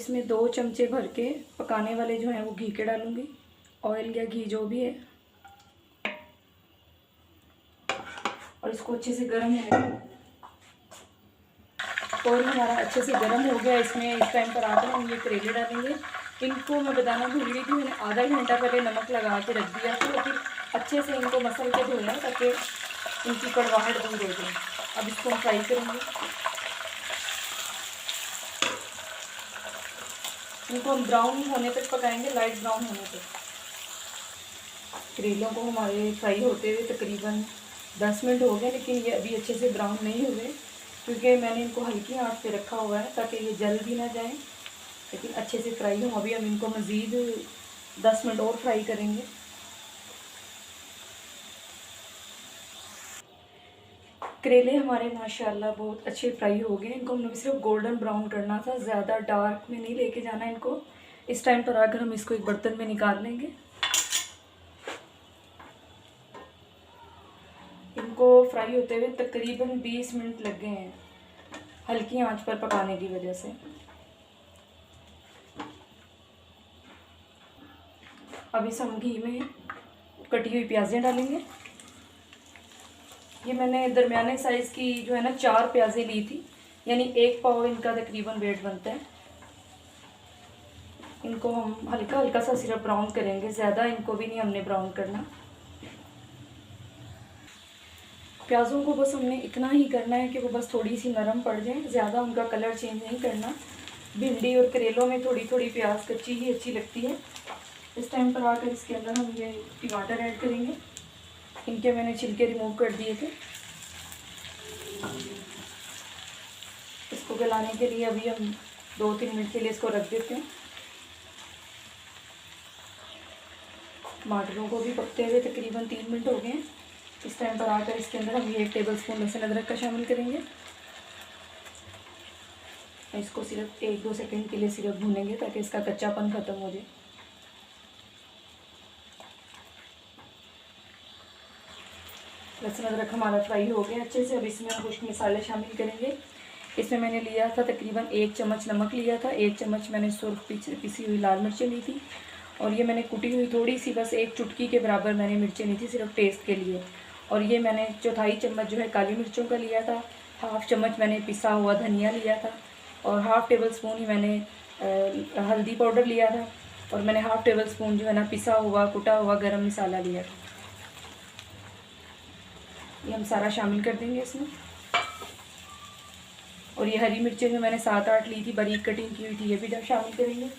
इसमें 2 चमचे भर के पकाने वाले जो हैं वो घी के डालूँगी, ऑयल या घी जो भी है, और इसको अच्छे से गर्म होने दूँ। ऑयल हमारा अच्छे से गर्म हो गया। इसमें इस टाइम पर आकर हम ये करेले डालेंगे। इनको मैं बताना भूल गई थी, मैंने आधा घंटा पहले नमक लगा के रख दिया था, लेकिन अच्छे से इनको मसल के धोना ताकि इनकी कड़वाहट दूर हो जाए। अब इसको हम फ्राई करेंगे। इनको हम ब्राउन होने तक पकाएंगे, लाइट ब्राउन होने तक। करेलों को हमारे फ्राई होते हुए तकरीबन 10 मिनट हो गए, लेकिन ये अभी अच्छे से ब्राउन नहीं हुए क्योंकि मैंने इनको हल्की आंच पे रखा हुआ है ताकि ये जल भी ना जाए, लेकिन अच्छे से फ्राई हो। अभी हम इनको मज़ीद 10 मिनट और फ्राई करेंगे। करेले हमारे माशाल्लाह बहुत अच्छे फ्राई हो गए। इनको हमने सिर्फ गोल्डन ब्राउन करना था, ज़्यादा डार्क में नहीं लेके जाना इनको। इस टाइम पर आकर हम इसको एक बर्तन में निकाल लेंगे। इनको फ्राई होते हुए तकरीबन 20 मिनट लग गए हैं, हल्की आंच पर पकाने की वजह से। अब इस हम घी में कटी हुई प्याज़ें डालेंगे। ये मैंने दरमियाने साइज़ की जो है ना 4 प्याज़ें ली थी, यानी 1 पाव इनका तकरीबन वेट बनता है। इनको हम हल्का हल्का सा सिर्फ ब्राउन करेंगे, ज़्यादा इनको भी नहीं हमने ब्राउन करना। प्याज़ों को बस हमने इतना ही करना है कि वो बस थोड़ी सी नरम पड़ जाए, ज़्यादा उनका कलर चेंज नहीं करना। भिंडी और करेलों में थोड़ी थोड़ी प्याज कच्ची ही अच्छी लगती है। इस टाइम पर आकर इसके अंदर हम ये टमाटर ऐड करेंगे। इनके मैंने छिलके रिमूव कर दिए थे। इसको गलाने के लिए अभी हम 2-3 मिनट के लिए इसको रख देते हैं। टमाटरों को भी पकते हुए तकरीबन 3 मिनट हो गए हैं। इस टाइम पर आकर इसके अंदर हम 1 टेबलस्पून लहसुन अदरक का शामिल करेंगे। इसको सिर्फ 1-2 सेकंड के लिए सिर्फ भूनेंगे ताकि इसका कच्चापन ख़त्म हो जाए। लहसुन अदरक हमारा फ्राई हो गया अच्छे से। अब इसमें हम कुछ मसाले शामिल करेंगे। इसमें मैंने लिया था तकरीबन 1 चम्मच नमक लिया था, 1 चम्मच मैंने सुर्ख पिसी हुई लाल मिर्चें ली थी, और ये मैंने कुटी हुई थोड़ी सी बस 1 चुटकी के बराबर मैंने मिर्चें ली थी सिर्फ टेस्ट के लिए। और ये मैंने 1/4 चम्मच जो है काली मिर्चों का लिया था, 1/2 चम्मच मैंने पिसा हुआ धनिया लिया था, और 1/2 टेबलस्पून ही मैंने हल्दी पाउडर लिया था, और मैंने 1/2 टेबलस्पून जो है ना पिसा हुआ कुटा हुआ गरम मसाला लिया था। ये हम सारा शामिल कर देंगे इसमें। और ये हरी मिर्चें जो मैंने 7-8 ली थी बारीक कटिंग की हुई थी, ये भी शामिल करेंगे।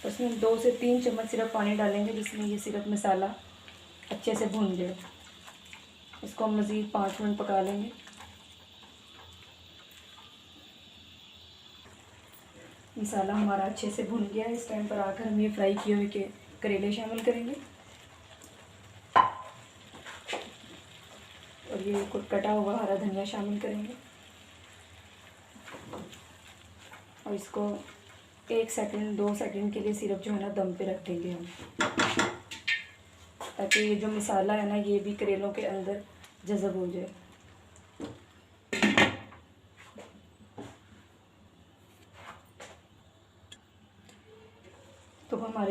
उसमें 2 से 3 चम्मच सिर्फ पानी डालेंगे जिसमें ये सिर्फ मसाला अच्छे से भून जाए। इसको हम मज़ीद 5 मिनट पका लेंगे। मसाला हमारा अच्छे से भुन गया है। इस टाइम पर आकर हम ये फ्राई किए हुए के करेले शामिल करेंगे, और ये कटा हुआ हरा धनिया शामिल करेंगे, और इसको 1 सेकंड 2 सेकंड के लिए सिर्फ जो है ना दम पे रख देंगे हम, ताकि ये जो मसाला है ना ये भी करेलों के अंदर जज़ब हो जाए। तो हमारे